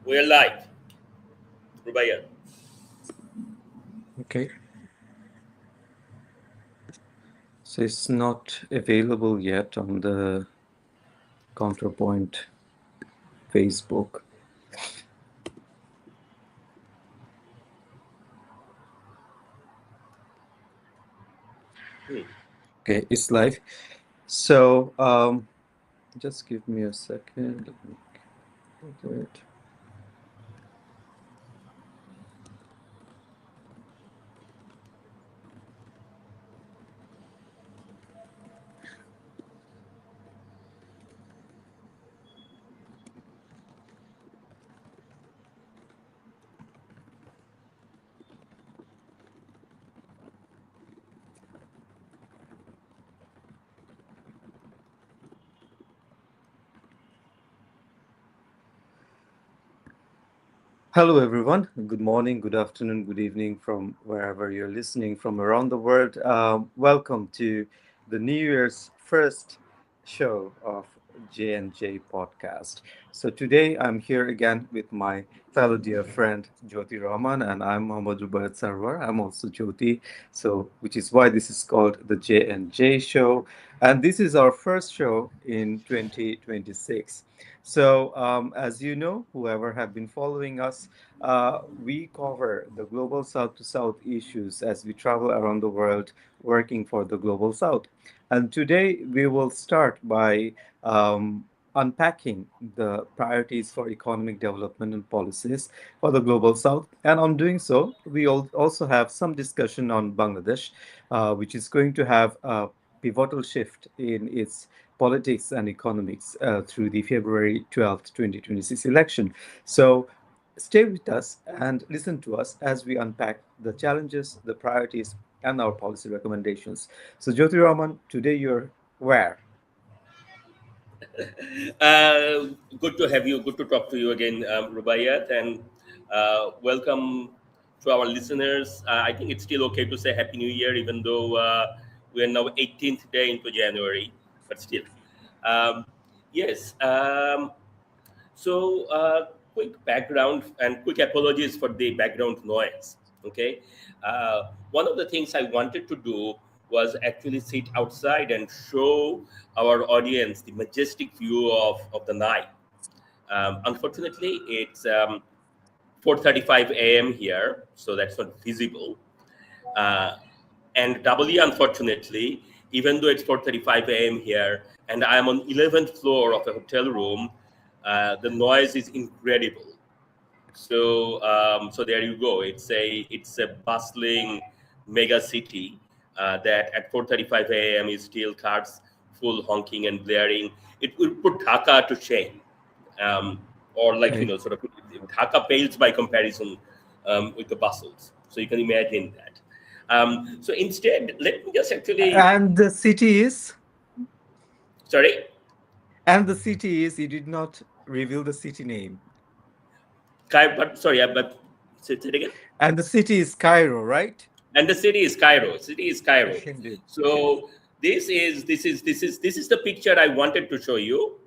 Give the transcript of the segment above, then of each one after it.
We're live, Rubaya. Okay. So it's not available yet on the Counterpoint Facebook. Hmm. Okay, it's live. So just give me a second. Let me go to it. Hello, everyone. Good morning, good afternoon, good evening from wherever you're listening from around the world. Welcome to the New Year's first show of J&J podcast. So today I'm here again with my fellow dear friend Jyoti Rahman, and I'm Mohammad Rubayat Sarwar. I'm also Jyoti, so which is why this is called the J&J show. And this is our first show in 2026. So, as you know, whoever have been following us, we cover the global south to south issues as we travel around the world working for the global south. And today we will start by unpacking the priorities for economic development and policies for the global south. And on doing so, we also have some discussion on Bangladesh, which is going to have a pivotal shift in its politics and economics through the February 12th, 2026 election. So stay with us and listen to us as we unpack the challenges, the priorities, and our policy recommendations. So, Jyoti Raman, today you're where? Good to have you. Good to talk to you again, Rubayat, and welcome to our listeners. I think it's still okay to say Happy New Year, even though we are now 18th day into January, but still. Um, yes. Quick background and quick apologies for the background noise. Okay. One of the things I wanted to do was actually sit outside and show our audience the majestic view of the night. Unfortunately, it's 4:35 a.m. here, so that's not visible. Uh, and doubly unfortunately, even though it's 4:35 a.m. here, and I am on 11th floor of a hotel room, the noise is incredible. So there you go. It's a bustling mega city that at 4:35 a.m. is still cars full honking and blaring. It will put Dhaka to shame, um, or like Okay. sort of Dhaka pales by comparison with the bustles. So you can imagine that. So instead, let me just actually And the city is, sorry. you did not reveal the city name. But sorry, but say it again. And the city is Cairo, right? And the city is Cairo. City is Cairo. Indeed. So this is the picture I wanted to show you.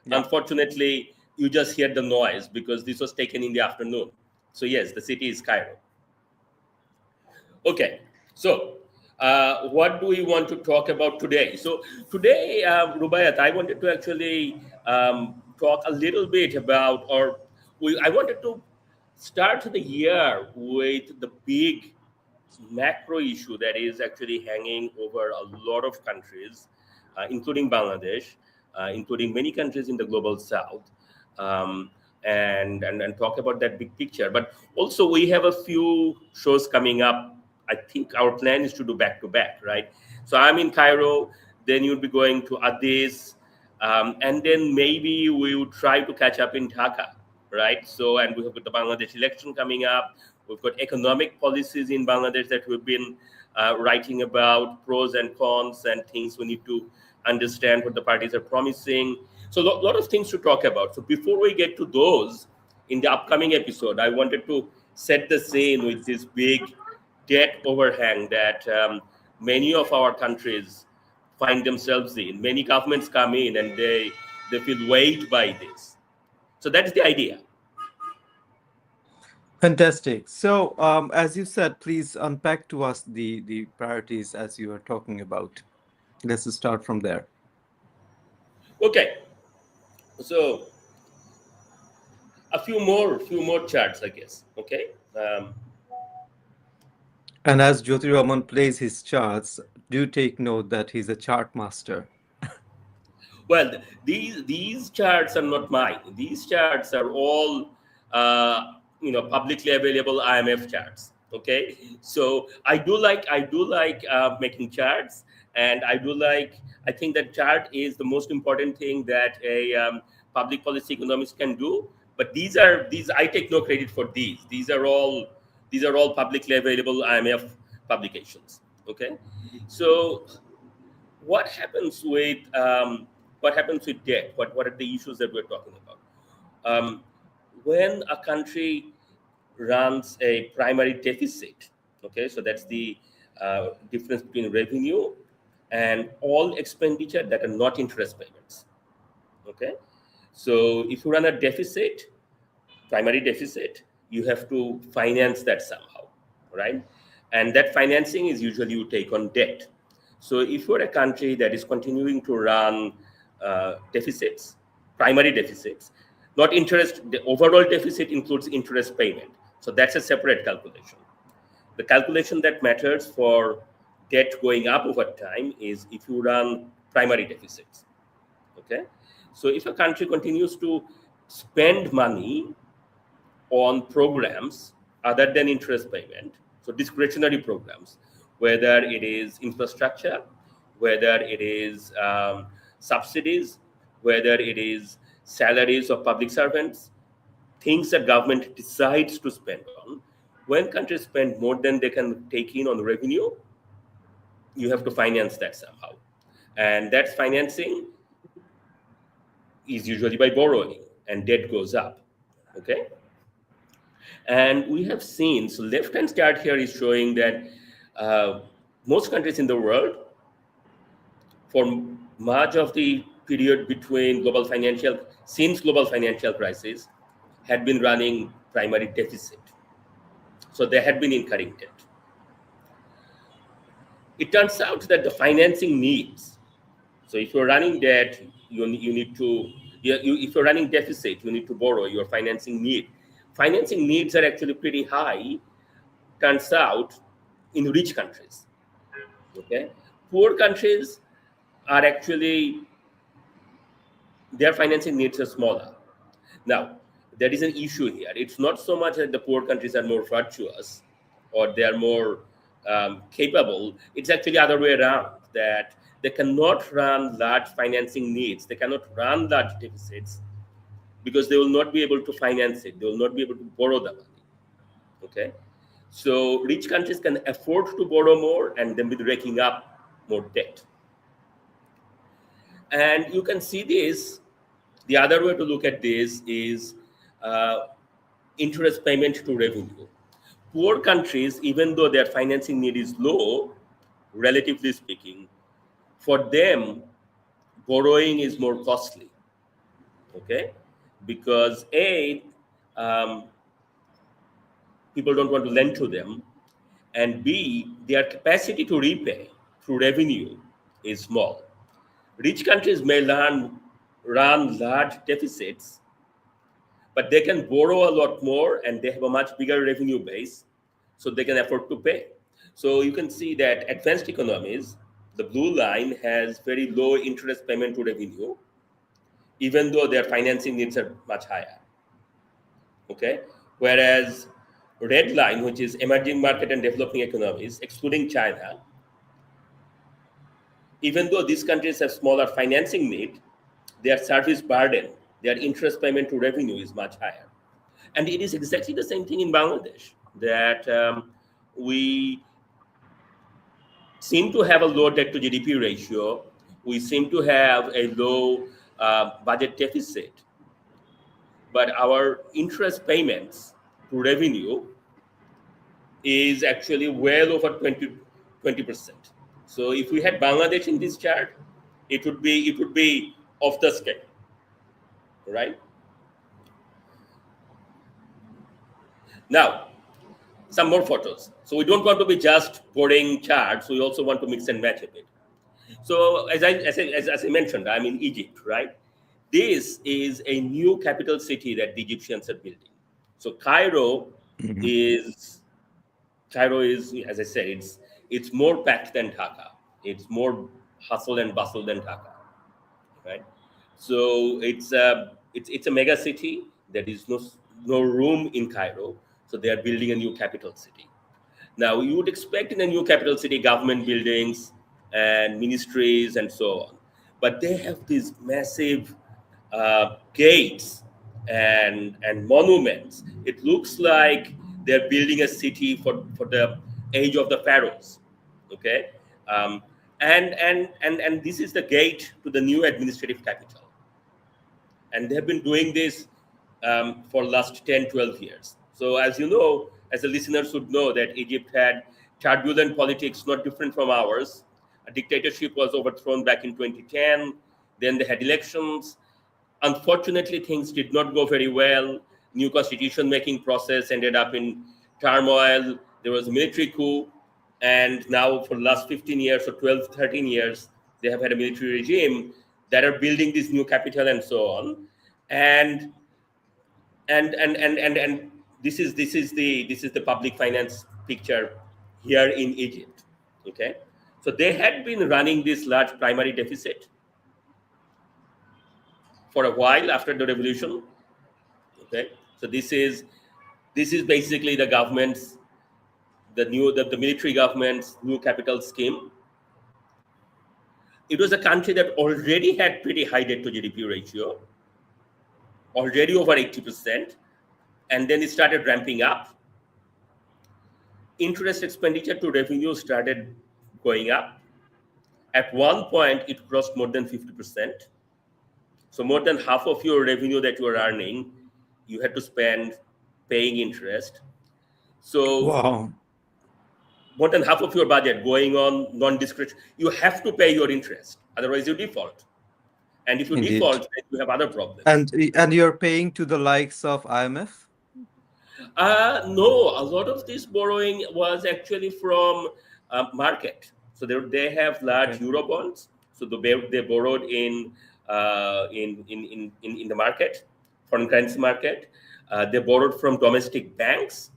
Yeah. Unfortunately, you just hear the noise because this was taken in the afternoon. So yes, the city is Cairo. Okay, so what do we want to talk about today? So today, Rubayat, I wanted to actually talk a little bit about, I wanted to start the year with the big macro issue that is actually hanging over a lot of countries, including Bangladesh, including many countries in the global south, um, and talk about that big picture. But also, we have a few shows coming up. I think our plan is to do back to back, right? So I'm in Cairo, then you'll be going to Addis, and then maybe we would try to catch up in Dhaka, right? So, and we have got the Bangladesh election coming up. We've got economic policies in Bangladesh that we've been writing about, pros and cons, and things we need to understand what the parties are promising. So, a lot of things to talk about. So, before we get to those in the upcoming episode, I wanted to set the scene with this big debt overhang that many of our countries find themselves in. Many governments come in and they feel weighed by this. So, that's the idea. Fantastic. So, as you said, please unpack to us the priorities as you are talking about. Let's start from there. Okay, so a few more charts, I guess. Okay. And as Jyotiraman plays his charts, do take note that he's a chart master. Well, these charts are not mine. These charts are all publicly available IMF charts. Okay, so I do like making charts, and I think that chart is the most important thing that a public policy economist can do. But these I take no credit for these. These are all publicly available IMF publications. Okay, so what happens with debt? What are the issues that we're talking about? Um, when a country runs a primary deficit, okay, so that's the difference between revenue and all expenditure that are not interest payments. Okay, so if you run a deficit, primary deficit, you have to finance that somehow, right? And that financing is usually you take on debt. So if you're a country that is continuing to run deficits, primary deficits, not interest, the overall deficit includes interest payment. So that's a separate calculation. The calculation that matters for debt going up over time is if you run primary deficits. Okay, so if a country continues to spend money on programs other than interest payment, so discretionary programs, whether it is infrastructure, whether it is subsidies, whether it is salaries of public servants, things that government decides to spend on. When countries spend more than they can take in on revenue, you have to finance that somehow. And that financing is usually by borrowing, and debt goes up. Okay, and we have seen, so left hand chart here is showing that uh, most countries in the world, for much of the period between global financial crisis, had been running primary deficit. So they had been incurring debt. It turns out that the financing needs, so if you're running debt, you need to, if you're running deficit, you need to borrow. Your financing needs are actually pretty high, turns out, in rich countries. Okay, poor countries are actually, their financing needs are smaller. Now, there is an issue here. It's not so much that the poor countries are more virtuous or they are more capable. It's actually other way around, that they cannot run large financing needs. They cannot run large deficits because they will not be able to finance it. They will not be able to borrow the money. Okay, so rich countries can afford to borrow more and then be raking up more debt. And you can see this. The other way to look at this is uh, interest payment to revenue. Poor countries, even though their financing need is low, relatively speaking, for them, borrowing is more costly. Okay, because um, people don't want to lend to them, and B, their capacity to repay through revenue is small. Rich countries may run large deficits, but they can borrow a lot more and they have a much bigger revenue base, so they can afford to pay. So you can see that advanced economies, the blue line, has very low interest payment to revenue, even though their financing needs are much higher. Okay, whereas red line, which is emerging market and developing economies, excluding China, even though these countries have smaller financing need, their service burden, their interest payment to revenue is much higher. And it is exactly the same thing in Bangladesh, that we seem to have a low debt to GDP ratio. We seem to have a low budget deficit, but our interest payments to revenue is actually well over 20%. So if we had Bangladesh in this chart, it would be off the scale, right? Now, some more photos. So we don't want to be just pouring charts. We also want to mix and match a bit. So as I mentioned, I'm in Egypt, right? This is a new capital city that the Egyptians are building. So Mhm. is Cairo is, as I said, it's more packed than Dhaka. It's more hustle and bustle than Dhaka, right? So it's a mega city. There is no room in Cairo, so they are building a new capital city. Now, you would expect in a new capital city government buildings and ministries and so on, but they have these massive gates and monuments. It looks like they're building a city for the age of the pharaohs. Okay, um, and this is the gate to the new administrative capital, and they have been doing this for last 10, 12 years. So as you know, as the listeners should know, that Egypt had turbulent politics not different from ours. A dictatorship was overthrown back in 2010. Then they had elections. Unfortunately, things did not go very well. New constitution making process ended up in turmoil. There was a military coup, and now for the last 15 years or 12, 13 years, they have had a military regime that are building this new capital and so on. And and this is the public finance picture here in Egypt. Okay, so they had been running this large primary deficit for a while after the revolution. Okay, so this is basically the government's the military government's new capital scheme. It was a country that already had pretty high debt to GDP ratio, already over 80%, and then it started ramping up. Interest expenditure to revenue started going up. At one point, it crossed more than 50%. So more than half of your revenue that you are earning, you had to spend paying interest. So Wow, more than half of your budget going on non-discretionary, you have to pay your interest. Otherwise, you default. And if you indeed. default, then you have other problems. And you're paying to the likes of IMF? No, a lot of this borrowing was actually from market. So they have large Okay. euro bonds. So they borrowed in the market, foreign currency market. They borrowed from domestic banks,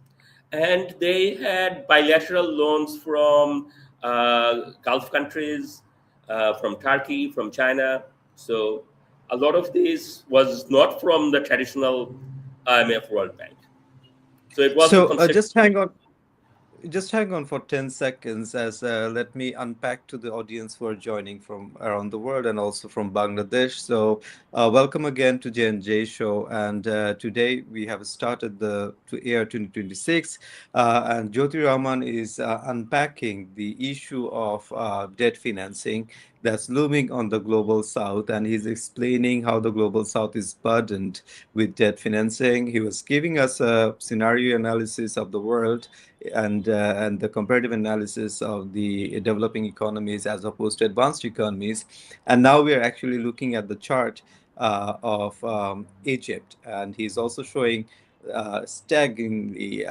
and they had bilateral loans from Gulf countries, from Turkey, from China. So a lot of this was not from the traditional IMF World Bank. So it was the So concession. just hang on for 10 seconds as let me unpack to the audience who are joining from around the world and also from Bangladesh. So welcome again to J&J show, and today we have started the to air 2026, and Jyoti Rahman is unpacking the issue of debt financing that's looming on the global south, and he's explaining how the global south is burdened with debt financing. He was giving us a scenario analysis of the world and the comparative analysis of the developing economies as opposed to advanced economies. And now we are actually looking at the chart of Egypt, and he's also showing staggeringly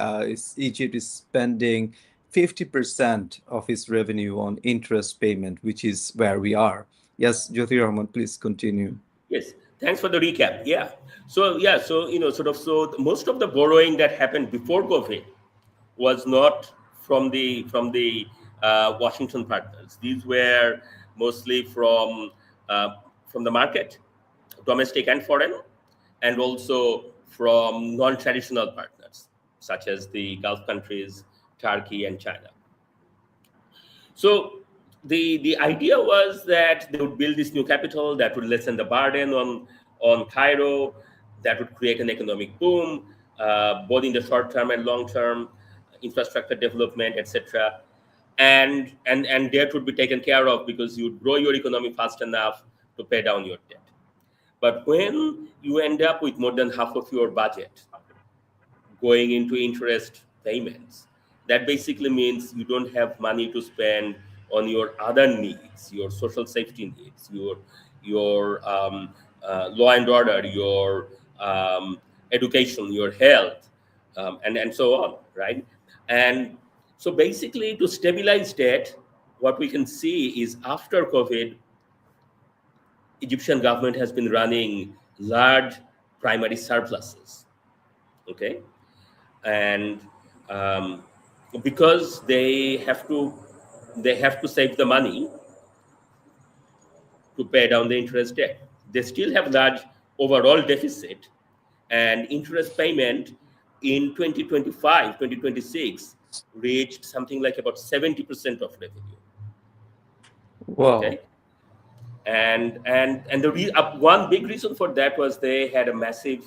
Egypt is spending 50% of its revenue on interest payment, which is where we are. Yes, Jyoti Rahman, please continue. Yes, thanks for the recap. So most of the borrowing that happened before COVID was not from the Washington partners. These were mostly from the market, domestic and foreign, and also from non-traditional partners such as the Gulf countries, Turkey, and China. So the idea was that they would build this new capital that would lessen the burden on Cairo, that would create an economic boom, both in the short term and long term, infrastructure development, etc. And debt would be taken care of because you would grow your economy fast enough to pay down your debt. But when you end up with more than half of your budget going into interest payments. That basically means you don't have money to spend on your other needs, your social safety needs, your law and order, your education, your health. and so on, right? And so basically, to stabilize debt, what we can see is after COVID, Egyptian government has been running large primary surpluses. Okay, and um, because they have to save the money to pay down the interest debt. They still have large overall deficit, and interest payment in 2025, 2026 reached something like about 70% of revenue. Wow. Okay, and one big reason for that was they had a massive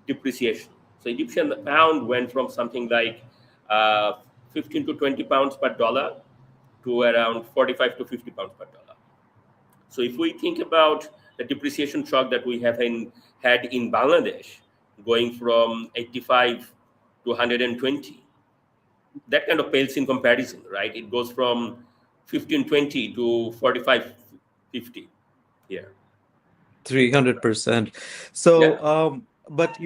depreciation. So Egyptian pound went from something like uh, 15 to 20 pounds per dollar to around 45 to 50 pounds per dollar. So if we think about the depreciation shock that we had in Bangladesh, going from 85 to 120, that kind of pales in comparison, right? It goes from 1520 to 4550 here. 300%. Yeah. So, but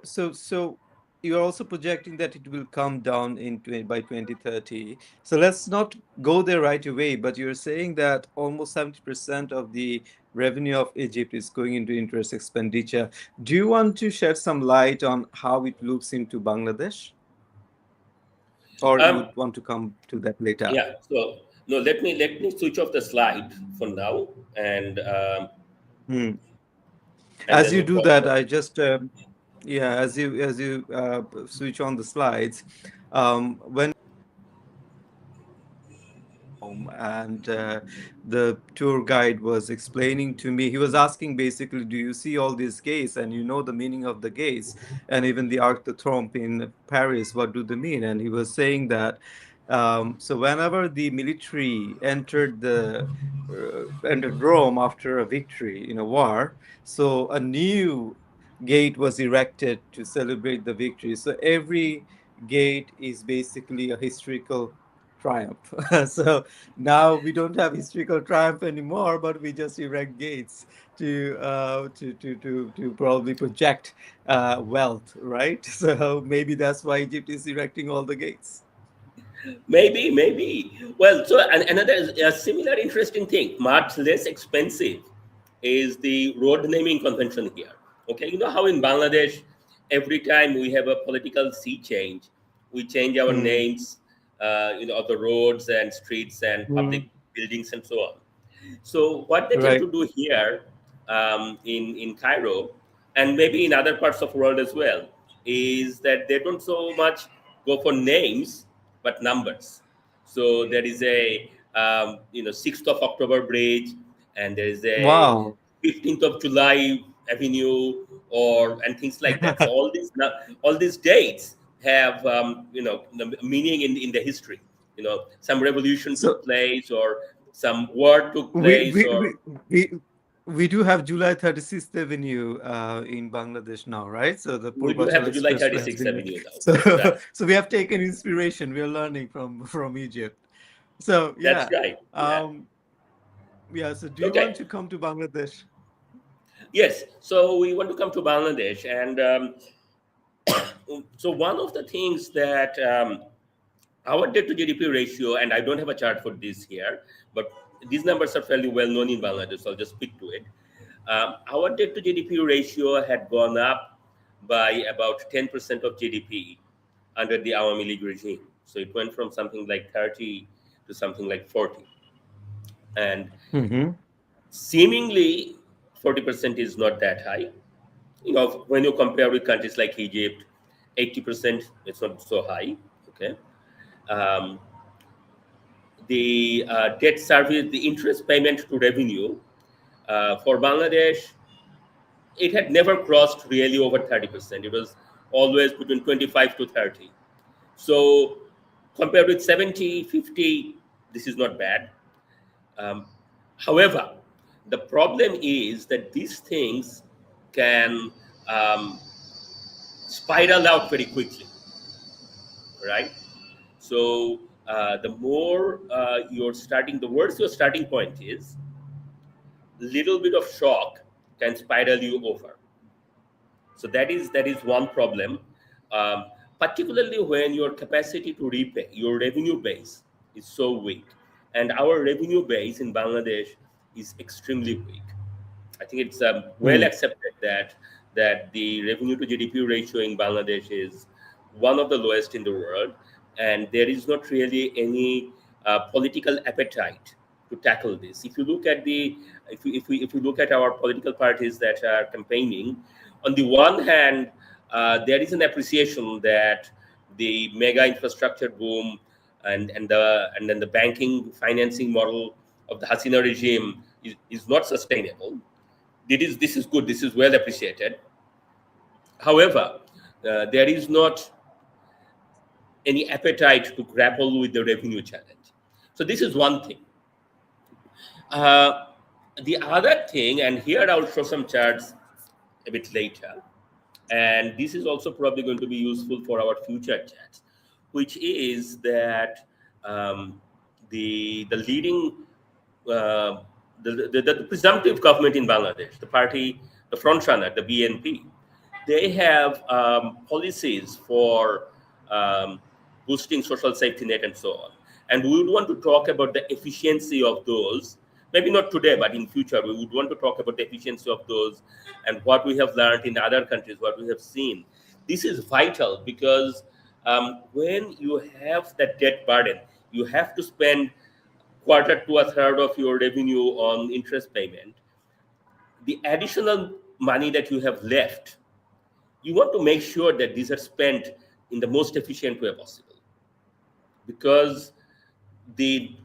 so you're also projecting that it will come down in by 2030. So let's not go there right away, but you're saying that almost 70% of the revenue of Egypt is going into interest expenditure. Do you want to shed some light on how it looks into Bangladesh, or you Um, would want to come to that later? yeah. So no, let me switch off the slide for now, Hmm. and As then you we'll do talk that, about. I just yeah, as you switch on the slides, when home and the tour guide was explaining to me, he was asking basically, do you see all these gates and you know the meaning of the gates, and even the Arc de Triomphe in Paris, what do they mean? And he was saying that so whenever the military entered Rome after a victory in a war, so a new gate was erected to celebrate the victory. So every gate is basically a historical triumph. So now we don't have historical triumph anymore, but we just erect gates to probably project wealth, right? So maybe that's why Egypt is erecting all the gates. Maybe, maybe. Well, so another a similar interesting thing, much less expensive, is the road naming convention here. Okay, you know how in Bangladesh, every time we have a political sea change, we change our Hmm. names, of the roads and streets and public Hmm. buildings and so on. So what they tend Right. to do here, in Cairo and maybe in other parts of the world as well, is that they don't so much go for names but numbers. So there is a 6th of October bridge, and there is a Wow. 15th of July Avenue, or and things like that. So all these dates have the meaning in the history. Some revolution So took place, or some war took we place, we or we we, we do have July 36th Avenue in Bangladesh now, right? So the we do have Purvachal the July Expressway has 36th been made. Avenue now. So That's right. so we have taken inspiration. We are learning from Egypt. So That's yeah. right. Yeah. Um, yeah, so do you want Okay. to come to Bangladesh? Yes. So we want to come to Bangladesh, and so one of the things that our debt to GDP ratio, and I don't have a chart for this here, but these numbers are fairly well known in Bangladesh, so I'll just speak to it. Our debt to GDP ratio had gone up by about 10% of GDP under the Awami League regime. So it went from something like 30 to something like 40. And Mm-hmm. seemingly, 40% is not that high. When you compare with countries like Egypt, 80%, it's not so high. Okay. Um, the debt service, the interest payment to revenue for Bangladesh, it had never crossed really over 30%. It was always between 25 to 30. So compared with 70, 50, this is not bad. Um, However, the problem is that these things can spiral out very quickly, right? So the more the worse your starting point is, little bit of shock can spiral you over. So that is one problem. um, particularly when your capacity to repay, your revenue base is so weak. And our revenue base in Bangladesh is extremely weak. I think it's well Hmm. accepted that the revenue to GDP ratio in Bangladesh is one of the lowest in the world, and there is not really any political appetite to tackle this. If you look at the if we look at our political parties that are campaigning, on the one hand, there is an appreciation that the mega infrastructure boom and then the banking financing model of the Hasina regime is not sustainable. This is good. This is well appreciated. However, there is not any appetite to grapple with the revenue challenge. So this is one thing. Uh, the other thing, and here I'll show some charts a bit later, and this is also probably going to be useful for our future chats, which is that the leading uh, the presumptive government in Bangladesh, the party, the frontrunner, the BNP, they have policies for um, boosting social safety net and so on. And we would want to talk about the efficiency of those. Maybe not today, but in future, we would want to talk about the efficiency of those and what we have learned in other countries, what we have seen. This is vital because when you have that debt burden, you have to spend quarter to a third of your revenue on interest payment. The additional money that you have left, you want to make sure that these are spent in the most efficient way possible, because the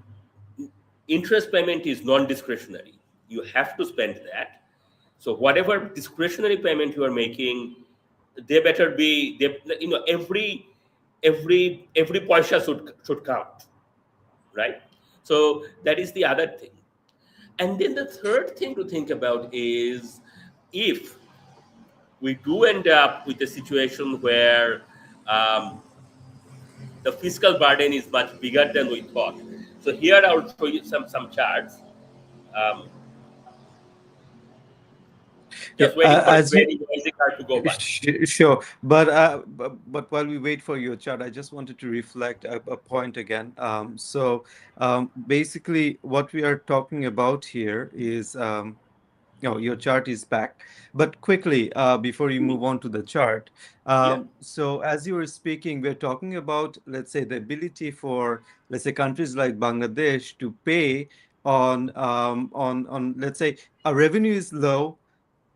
interest payment is non-discretionary. You have to spend that. So whatever discretionary payment you are making, they better be they, every paisa should count, right? So that is the other thing. And then the third thing to think about is, if we do end up with a situation where the fiscal burden is much bigger than we thought. So here I'll show you some charts. Um, Yeah, just waiting for a as you very noisy car to go by. Sure, but while we wait for your chart, I just wanted to reflect a point again. Basically, what we are talking about here is, your chart is back. But quickly, before you move on to the chart, Yeah, so as you were speaking, we're talking about, let's say, the ability for, let's say, countries like Bangladesh to pay on, let's say, our revenue is low.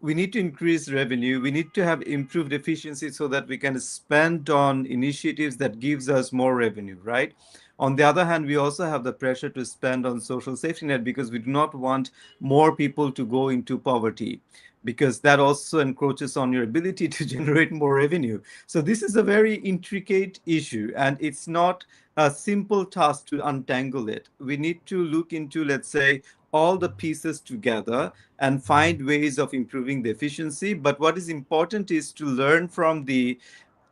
We need to increase revenue. We need to have improved efficiency so that we can spend on initiatives that gives us more revenue, right? On the other hand, we also have the pressure to spend on social safety net because we do not want more people to go into poverty, because that also encroaches on your ability to generate more revenue. So this is a very intricate issue, and it's not a simple task to untangle it. We need to look into, let's say, all the pieces together and find ways of improving the efficiency. But what is important is to learn from the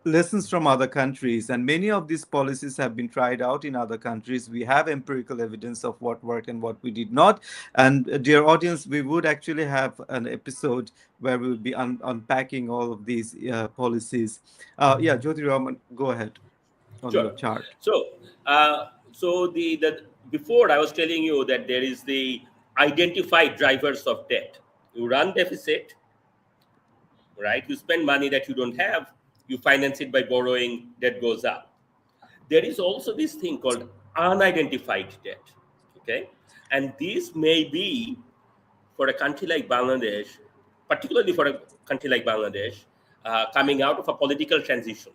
lessons from other countries, and many of these policies have been tried out in other countries. We have empirical evidence of what worked and what we did not. And dear audience, we would actually have an episode where we would be unpacking all of these policies. Yeah, Jyoti Raman, go ahead on your sure. chart. So the before I was telling you that there is the identified drivers of debt. You run deficit, right? You spend money that you don't have. You finance it by borrowing. Debt goes up. There is also this thing called unidentified debt. Okay, and this may be for a country like Bangladesh, particularly for a country like Bangladesh, coming out of a political transition.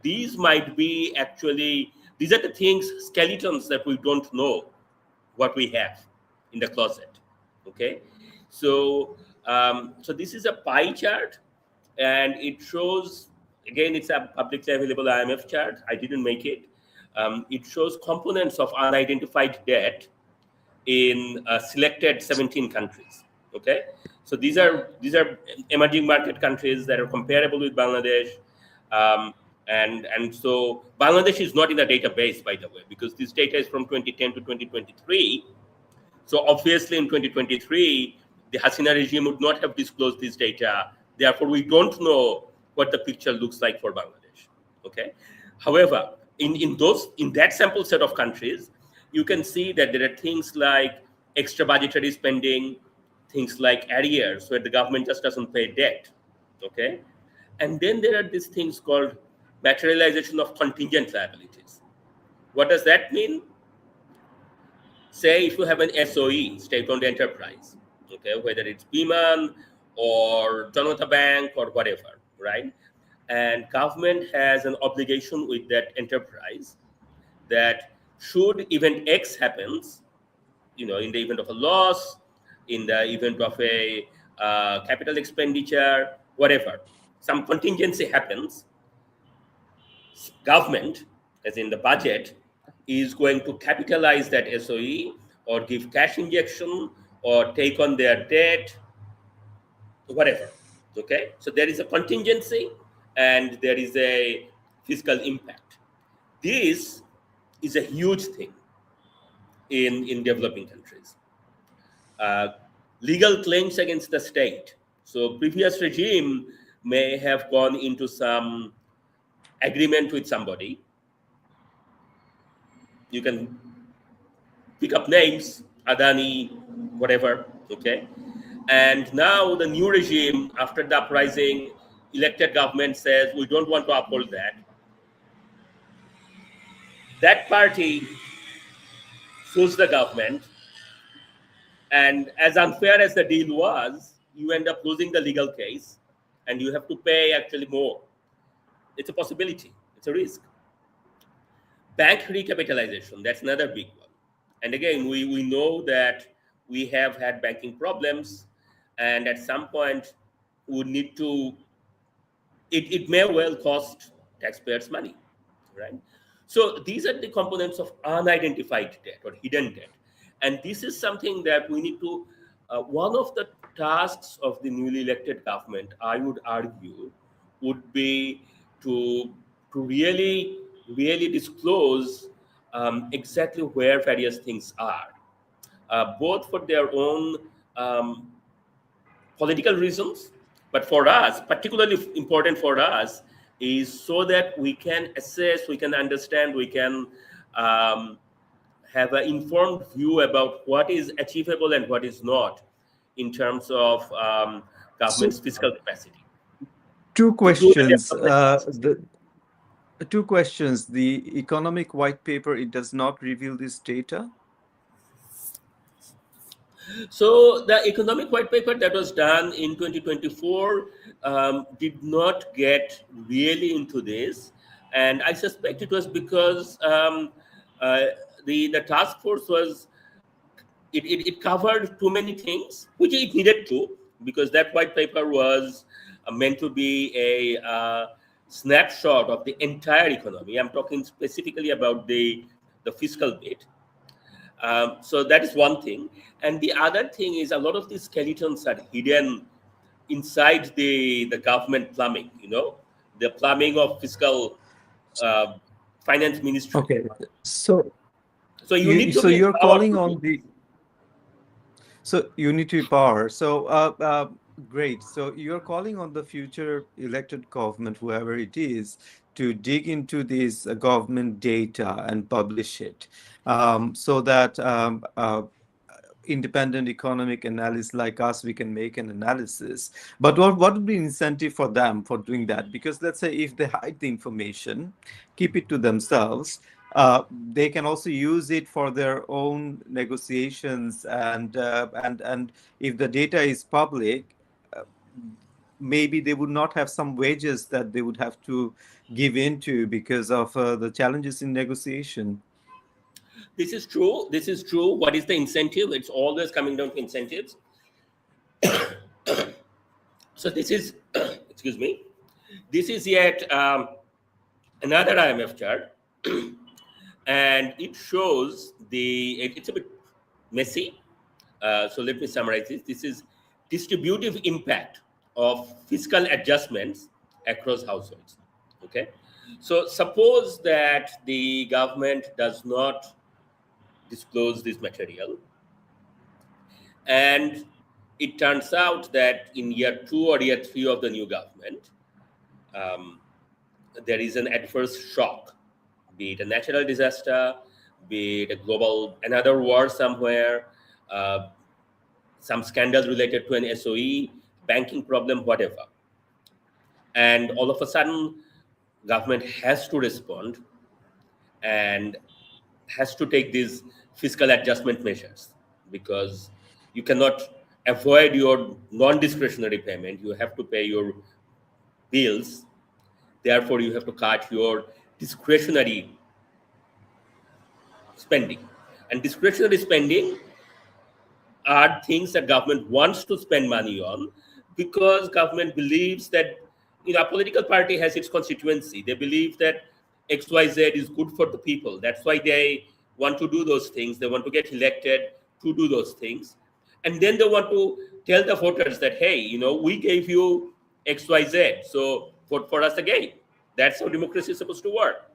These might be actually, these are the things, skeletons that we don't know what we have in the closet. Okay, so this is a pie chart, and it shows, again, it's a publicly available IMF chart. I didn't make it. It shows components of unidentified debt in selected 17 countries. Okay, so these are emerging market countries that are comparable with Bangladesh, um, and so Bangladesh is not in the database, by the way, because this data is from 2010 to 2023. So obviously in 2023, the Hasina regime would not have disclosed this data. Therefore, we don't know what the picture looks like for Bangladesh. Okay. However, in that sample set of countries, you can see that there are things like extra budgetary spending, things like arrears where the government just doesn't pay debt. Okay. And then there are these things called materialization of contingent liabilities. What does that mean? Say if you have an SOE, state-owned enterprise, okay, whether it's Biman or Janata Bank or whatever, right? And government has an obligation with that enterprise that should event X happens, in the event of a loss, in the event of a capital expenditure, whatever, some contingency happens, government, as in the budget, is going to capitalize that SOE or give cash injection or take on their debt, whatever. Okay, so there is a contingency and there is a fiscal impact. This is a huge thing in developing countries. Uh, Legal claims against the state. So previous regime may have gone into some agreement with somebody. You can pick up names, Adani, whatever, okay? And now the new regime, after the uprising, elected government says, we don't want to uphold that. That party sues the government, and as unfair as the deal was, you end up losing the legal case, and you have to pay actually more. It's a possibility, it's a risk. Bank recapitalization, that's another big one. And again, we know that we have had banking problems, and at some point, we need to, it may well cost taxpayers money, right? So these are the components of unidentified debt or hidden debt. And this is something that we need to, one of the tasks of the newly elected government, I would argue, would be to, to really disclose exactly where various things are, both for their own um, political reasons, but for us, particularly important for us, is so that we can assess, we can understand, we can um, have an informed view about what is achievable and what is not in terms of So, government's fiscal capacity two to do the questions. development tasks. The two questions. The economic white paper, it does not reveal this data. So the economic white paper that was done in 2024 did not get really into this, and I suspect it was because uh, the task force was it covered too many things, which it needed to, because that white paper was meant to be a snapshot of the entire economy. I'm talking specifically about the fiscal bit. So that is one thing. And the other thing is a lot of these skeletons are hidden inside the government plumbing, the plumbing of fiscal uh, finance ministry. Okay. So So you need to so be you're empowered calling to do. on the unity power. So great. So you're calling on the future elected government, whoever it is, to dig into this government data and publish it, so that independent economic analysts like us, we can make an analysis. But what would be incentive for them for doing that? Because let's say if they hide the information, keep it to themselves, they can also use it for their own negotiations, and if the data is public, uh, maybe they would not have some wages that they would have to give into because of the challenges in negotiation. This is true. This is true. What is the incentive? It's always coming down to incentives. So this is, excuse me, this is yet another IMF chart, and it shows it's a bit messy. So let me summarize this. This is distributive impact of fiscal adjustments across households. Okay, so suppose that the government does not disclose this material, and it turns out that in year 2 or year 3 of the new government, um, there is an adverse shock, be it a natural disaster, be it a global, another war somewhere, uh, some scandal related to an SOE, banking problem, whatever. And all of a sudden, government has to respond and has to take these fiscal adjustment measures, because you cannot avoid your non-discretionary payment. You have to pay your bills. Therefore, you have to cut your discretionary spending. And discretionary spending are things that government wants to spend money on, because government believes that, a political party has its constituency. They believe that XYZ is good for the people. That's why they want to do those things. They want to get elected to do those things. And then they want to tell the voters that, hey, we gave you XYZ, so vote for us again. That's how democracy is supposed to work.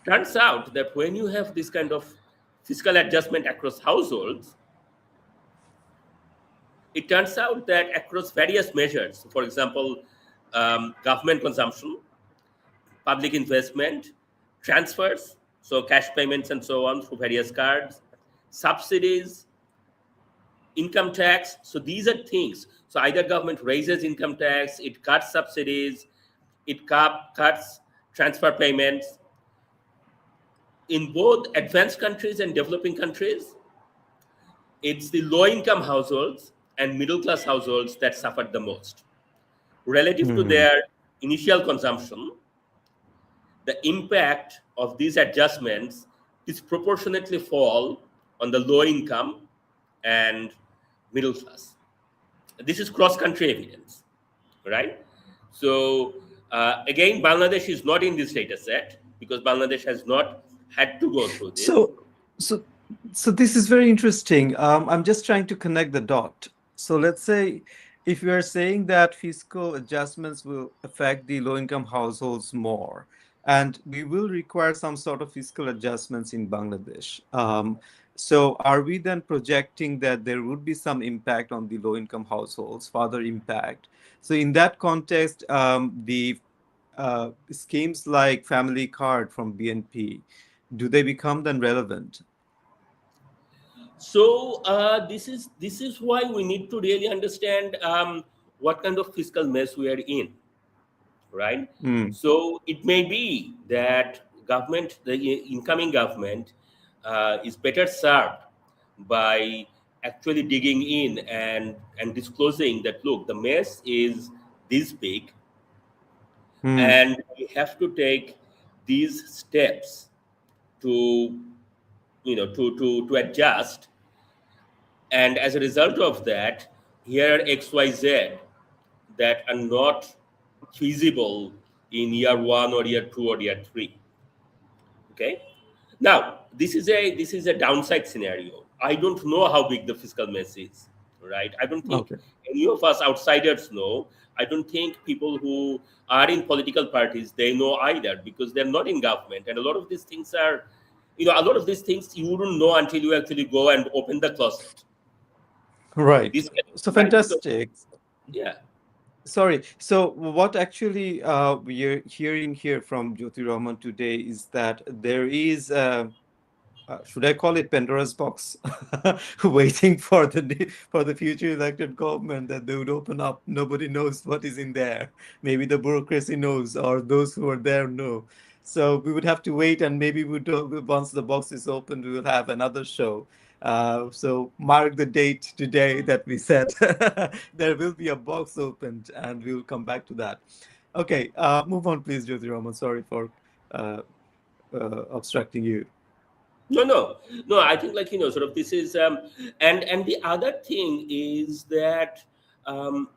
Turns out that when you have this kind of fiscal adjustment across households, it turns out that across various measures, for example, government consumption, public investment, transfers, so cash payments and so on through various cards, subsidies, income tax. So these are things. So either government raises income tax, it cuts subsidies, it cuts transfer payments. In both advanced countries and developing countries, it's the low income households and middle class households that suffered the most. Relative to Hmm. their initial consumption, the impact of these adjustments disproportionately fall on the low income and middle class. This is cross country evidence, right? So, again, Bangladesh is not in this data set because Bangladesh has not had to go through this. So, so, so this is very interesting. I'm just trying to connect the dot. So let's say if you are saying that fiscal adjustments will affect the low-income households more, and we will require some sort of fiscal adjustments in Bangladesh. So are we then projecting that there would be some impact on the low-income households, further impact? So in that context, the schemes like Family Card from BNP, do they become then relevant? So this is why we need to really understand what kind of fiscal mess we are in, right? Mm. So it may be that government, the incoming government, is better served by actually digging in and disclosing that, look, the mess is this big, Mm. and we have to take these steps to to adjust. And as a result of that, here are XYZ that are not feasible in year one or year two or year three. Okay. Now, this is a downside scenario. I don't know how big the fiscal mess is, right? I don't think Okay. any of us outsiders know. I don't think people who are in political parties they know either, because they're not in government, and a lot of these things are, a lot of these things you wouldn't know until you actually go and open the closet. Right. This So right because fantastic. yeah. Sorry. So what actually we are hearing here from Jyoti Rahman today is that there is should I call it Pandora's box, waiting for the future elected government that they would open up. Nobody knows what is in there. Maybe the bureaucracy knows, or those who are there know. So we would have to wait, and maybe once the box is opened, we will have another show. So mark the date today that we said there will be a box opened, and we will come back to that. Okay, move on, please, Jyoti Raman. Sorry for uh, obstructing you. No. I think, sort of, this is and the other thing is that um,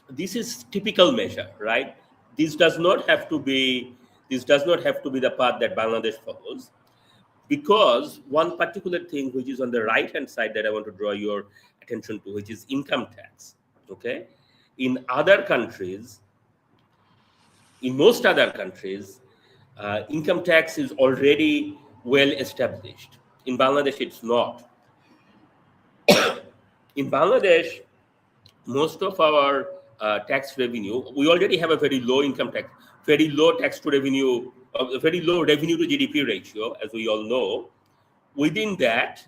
this is typical measure, right? This does not have to be this does not have to be the path that Bangladesh follows, because one particular thing which is on the right hand side that I want to draw your attention to, which is income tax. Okay, in other countries, in most other countries, income tax is already well established. In Bangladesh, it's not. In Bangladesh, most of our tax revenue, we already have a very low income tax, very low tax to revenue, a very low revenue to GDP ratio, as we all know. Within that,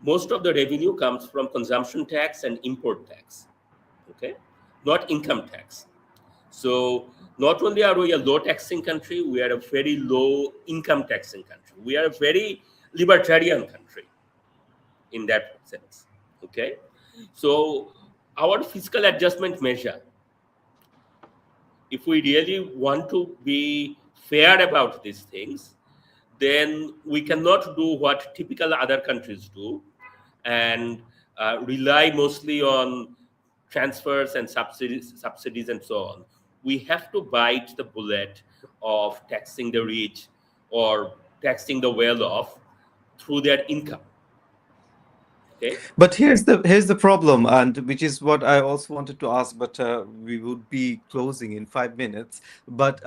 most of the revenue comes from consumption tax and import tax, okay, not income tax. So not only are we a low taxing country, we are a very low income taxing country. We are a very libertarian country in that sense. Okay, so our fiscal adjustment measure, if we really want to be fair about these things, then we cannot do what typical other countries do and rely mostly on transfers and subsidies and so on. We have to bite the bullet of taxing the rich or taxing the well off through their income. Okay. But here's the problem, and which is what I also wanted to ask, but we would be closing in 5 minutes. But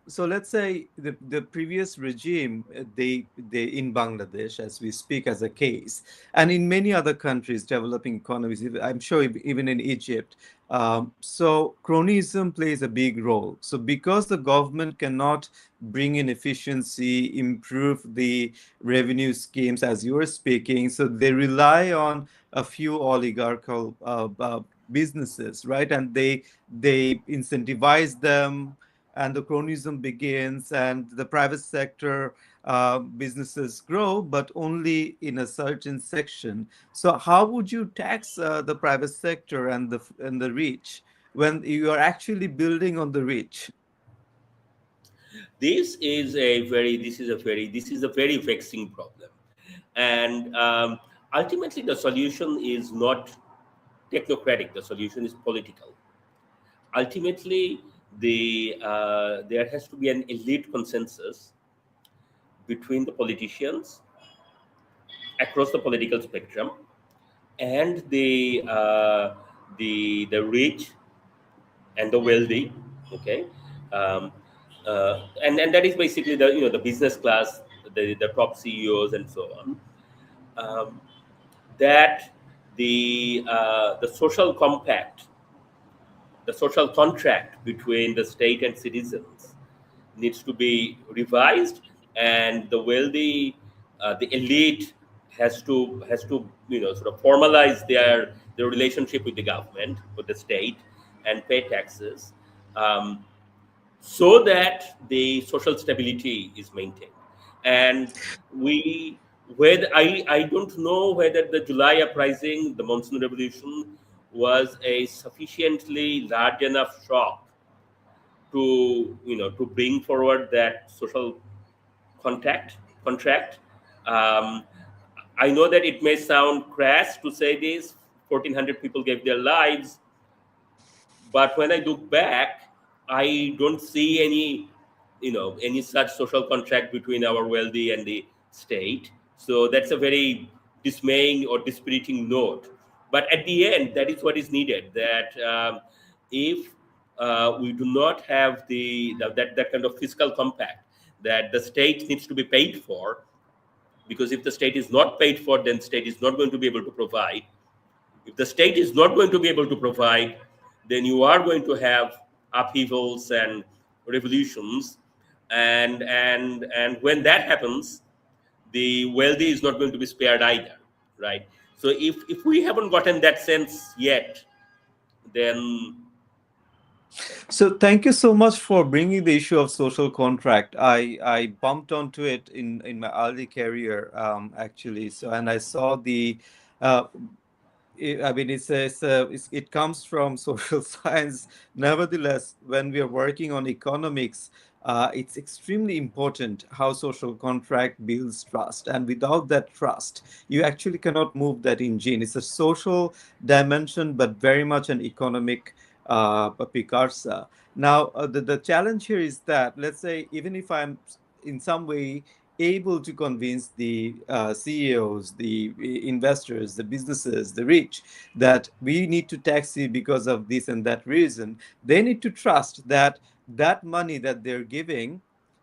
so let's say the previous regime, they in Bangladesh, as we speak, as a case, and in many other countries, developing economies, I'm sure even in Egypt. So cronyism plays a big role. So because the government cannot bring in efficiency, improve the revenue schemes, as you were speaking, so they rely on a few oligarchical businesses, right? And they incentivize them, and the cronyism begins, and the private sector businesses grow, but only in a certain section. So how would you tax the private sector and the rich when you are actually building on the rich? This is a very vexing problem, and ultimately the solution is not technocratic. The solution is political. Ultimately, there has to be an elite consensus between the politicians across the political spectrum and the rich and the wealthy. Okay. um, and that is basically the, the business class, the top CEOs and so on. um, that the social compact, the social contract between the state and citizens needs to be revised, and the wealthy, the elite has to sort of formalize their relationship with the government, with the state, and pay taxes, um, so that the social stability is maintained. And we whether I don't know whether the July uprising, the monsoon revolution, was a sufficiently large enough shock to to bring forward that social contract. Um, I know that it may sound crass to say this. 1,400 people gave their lives, but when I look back, I don't see any such social contract between our wealthy and the state. So that's a very dismaying or dispiriting note. But at the end, that is what is needed. That if we do not have that kind of fiscal compact, that the state needs to be paid for, because if the state is not paid for, then state is not going to be able to provide. If the state is not going to be able to provide, then you are going to have upheavals and revolutions, and when that happens, the wealthy is not going to be spared either, right? So if we haven't gotten that sense yet, then So thank you so much for bringing the issue of social contract. I bumped onto it in my early career, actually. So and I saw the uh, I mean, it comes from social science. Nevertheless, when we are working on economics, it's extremely important how social contract builds trust. And without that trust, you actually cannot move that engine. It's a social dimension, but very much an economic precursor. Now, the challenge here is that, let's say, even if I'm in some way able to convince the CEOs, the investors, the businesses, the rich, that we need to tax you because of this and that reason, they need to trust that that money that they're giving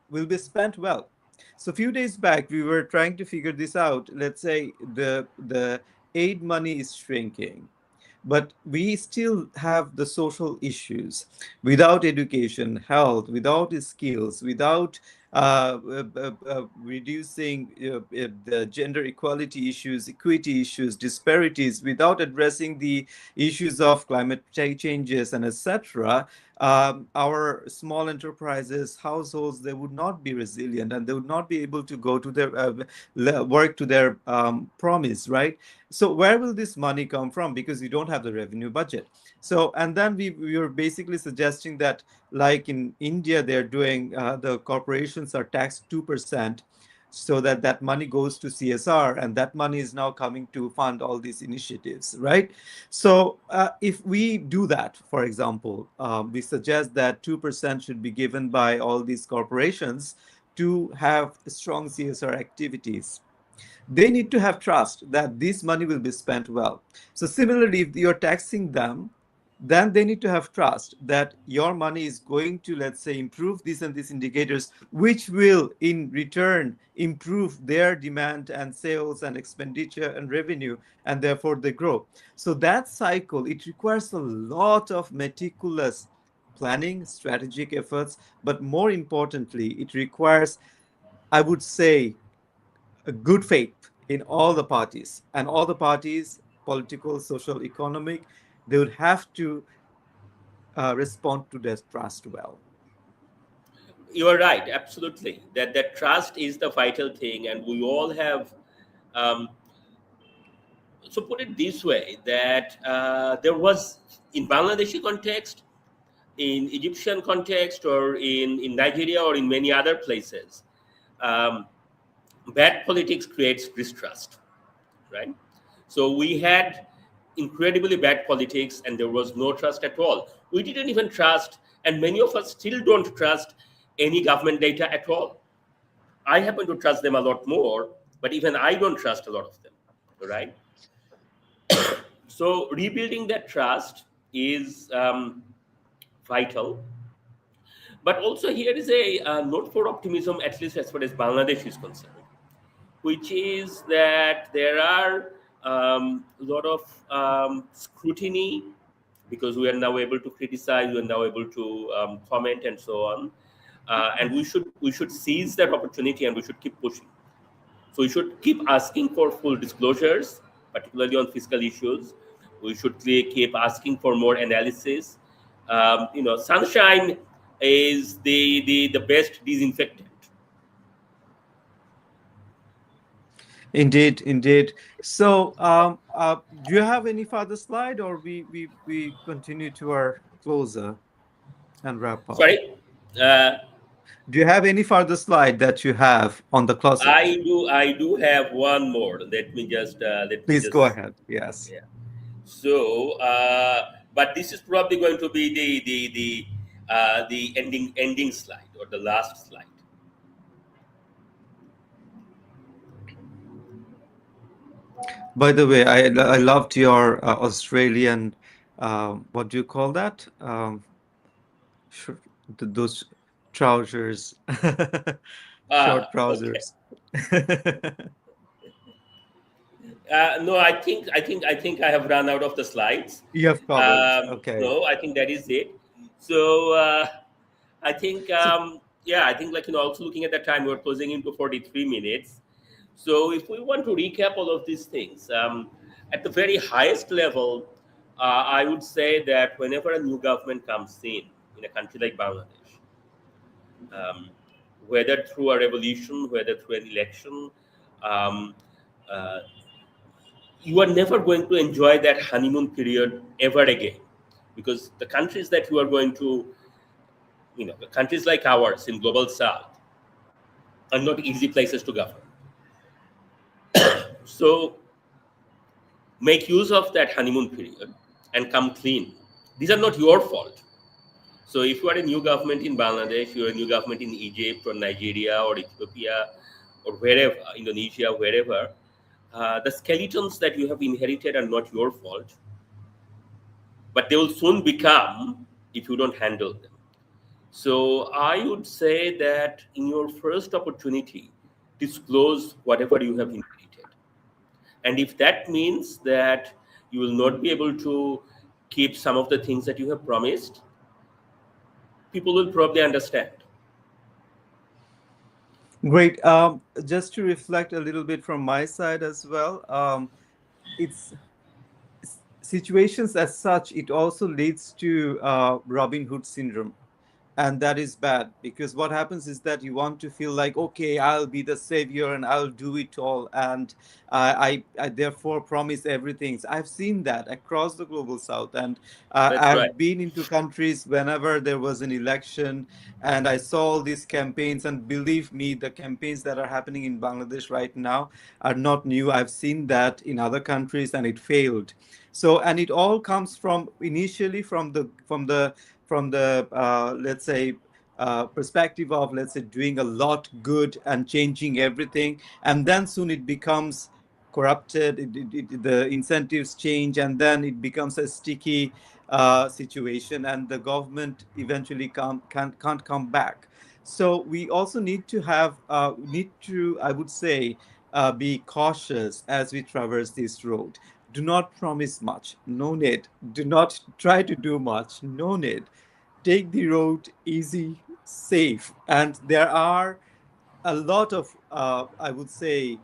will be spent well. So a few days back, we were trying to figure this out. Let's say the aid money is shrinking, but we still have the social issues. Without education, health, without skills, without reducing the gender equality issues, equity issues, disparities, without addressing the issues of climate changes and etc., our small enterprises, households, they would not be resilient, and they would not be able to go to their work to their promise, right? So where will this money come from? Because you don't have the revenue budget. So, and then we were basically suggesting that, like in India, they're doing the corporations are taxed 2%, so that that money goes to CSR, and that money is now coming to fund all these initiatives, right? So if we do that, for example, we suggest that 2% should be given by all these corporations to have strong CSR activities. They need to have trust that this money will be spent well. So similarly, if you're taxing them, then they need to have trust that your money is going to, let's say, improve these and these indicators, which will in return improve their demand and sales and expenditure and revenue, and therefore they grow. So that cycle, it requires a lot of meticulous planning, strategic efforts, but more importantly, it requires, I would say, a good faith in all the parties, and all the parties, political, social, economic, they would have to respond to their trust well. You are right, absolutely. That trust is the vital thing, and we all have. Um, so put it this way: that there was in Bangladeshi context, in Egyptian context, or in Nigeria, or in many other places, um, bad politics creates distrust, right? So we had incredibly bad politics, and there was no trust at all. We didn't even trust, and many of us still don't trust any government data at all. I happen to trust them a lot more, but even I don't trust a lot of them, right? So rebuilding that trust is vital. But also here is a note for optimism, at least as far as Bangladesh is concerned, which is that there are a lot of scrutiny, because we are now able to criticize, we are now able to comment and so on, and we should seize that opportunity, and we should keep pushing. So we should keep asking for full disclosures, particularly on fiscal issues. We should keep asking for more analysis. Sunshine is the best disinfectant. Indeed, indeed. So, do you have any further slide, or we continue to our closer and wrap up? Sorry. Uh, Do you have any further slide that you have on the closet? I do have one more. Let me Please go just ahead. Yes. yeah. So, but this is probably going to be the ending slide, or the last slide. By the way, I loved your Australian, what do you call that? Sh those trousers, short Okay. trousers. No, I think I have run out of the slides. You have covered. Okay. No, I think that is it. So I think So, yeah, I think, also looking at the time, we're closing into 43 minutes. So if we want to recap all of these things, at the very highest level, I would say that whenever a new government comes in a country like Bangladesh, um, whether through a revolution, whether through an election, um, uh, you are never going to enjoy that honeymoon period ever again, because the countries that you are going to, the countries like ours in global south are not easy places to govern. So make use of that honeymoon period and come clean. These are not your fault. So if you are a new government in Bangladesh, you are a new government in Egypt or Nigeria or Ethiopia or wherever, Indonesia, wherever, the skeletons that you have inherited are not your fault, but they will soon become if you don't handle them. So I would say that in your first opportunity, disclose whatever you have inherited. And if that means that you will not be able to keep some of the things that you have promised, people will probably understand. Great. Just to reflect a little bit from my side as well, it's situations as such, it also leads to Robin Hood syndrome. And that is bad, because what happens is that you want to feel like, okay, I'll be the savior and I'll do it all, and I therefore promise everything. So I've seen that across the global south, and That's right. I've been into countries whenever there was an election, and I saw all these campaigns. And believe me, the campaigns that are happening in Bangladesh right now are not new. I've seen that in other countries, and it failed. So, and it all comes from initially from the let's say perspective of, let's say, doing a lot good and changing everything, and then soon it becomes corrupted. The incentives change, and then it becomes a sticky situation, and the government eventually can't come back. So we also need to, I would say, be cautious as we traverse this road. Do not promise much, no need. Do not try to do much, no need. Take the road easy, safe. And there are a lot of, I would say,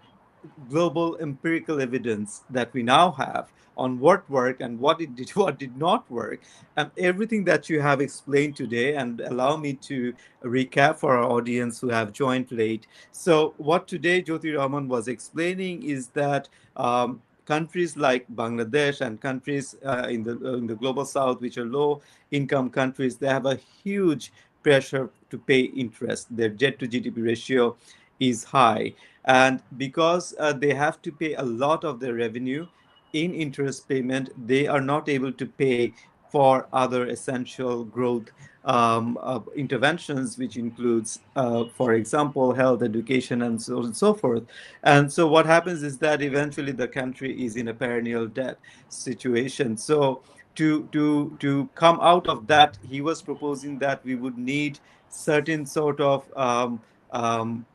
global empirical evidence that we now have on what worked and what it did, what did not work, and everything that you have explained today. And allow me to recap for our audience who have joined late. So, what today Jyoti Rahman was explaining is that countries like Bangladesh and countries in the global south, which are low income countries, they have a huge pressure to pay interest. Their debt to GDP ratio is high. And because they have to pay a lot of their revenue in interest payment, they are not able to pay for other essential growth interventions, which includes, for example, health, education, and so on and so forth. And so what happens is that eventually the country is in a perennial debt situation. So to come out of that, he was proposing that we would need certain sort of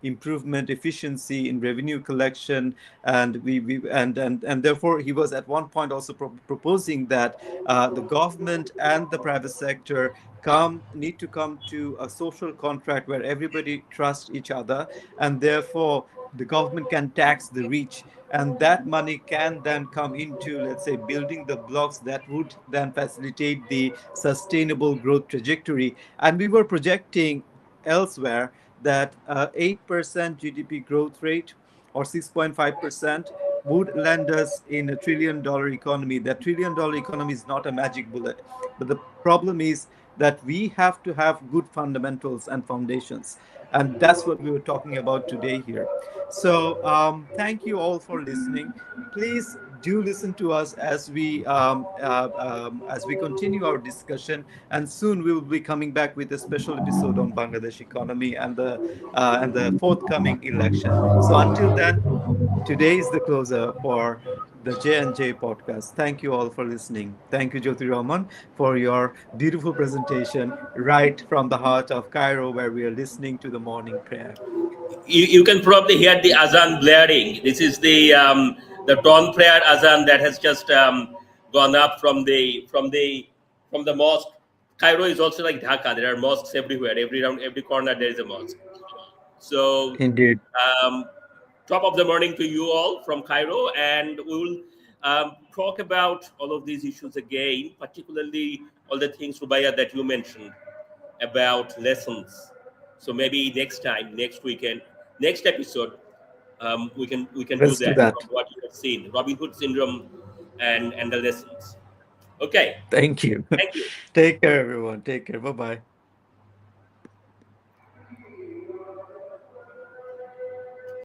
improvement efficiency in revenue collection. And and therefore he was at one point also proposing that the government and the private sector come need to come to a social contract where everybody trusts each other, and therefore the government can tax the rich, and that money can then come into, let's say, building the blocks that would then facilitate the sustainable growth trajectory. And we were projecting elsewhere that 8% GDP growth rate or 6.5% would land us in $1 trillion economy. That $1 trillion economy is not a magic bullet, but the problem is that we have to have good fundamentals and foundations. And that's what we were talking about today here. So thank you all for listening. Please do listen to us as we continue our discussion, and soon we will be coming back with a special episode on Bangladesh economy and the forthcoming election. So until then, today is the closer for the J&J podcast. Thank you all for listening. Thank you, Jyoti Rahman, for your beautiful presentation right from the heart of Cairo, where we are listening to the morning prayer. You can probably hear the azan blaring. This is the dawn prayer azan that has just gone up from the mosque. Cairo is also like Dhaka. There are mosques everywhere. Every corner there is a mosque. So, Indeed. um, top of the morning to you all from Cairo, and we will talk about all of these issues again, particularly all the things, Rubaya, that you mentioned about lessons. So maybe next time, next weekend, next episode, we can do Let's do that that. from what you have seen, Robin Hood syndrome, and the lessons. Okay, Thank you. thank you. Take care, everyone. Take care. Bye bye.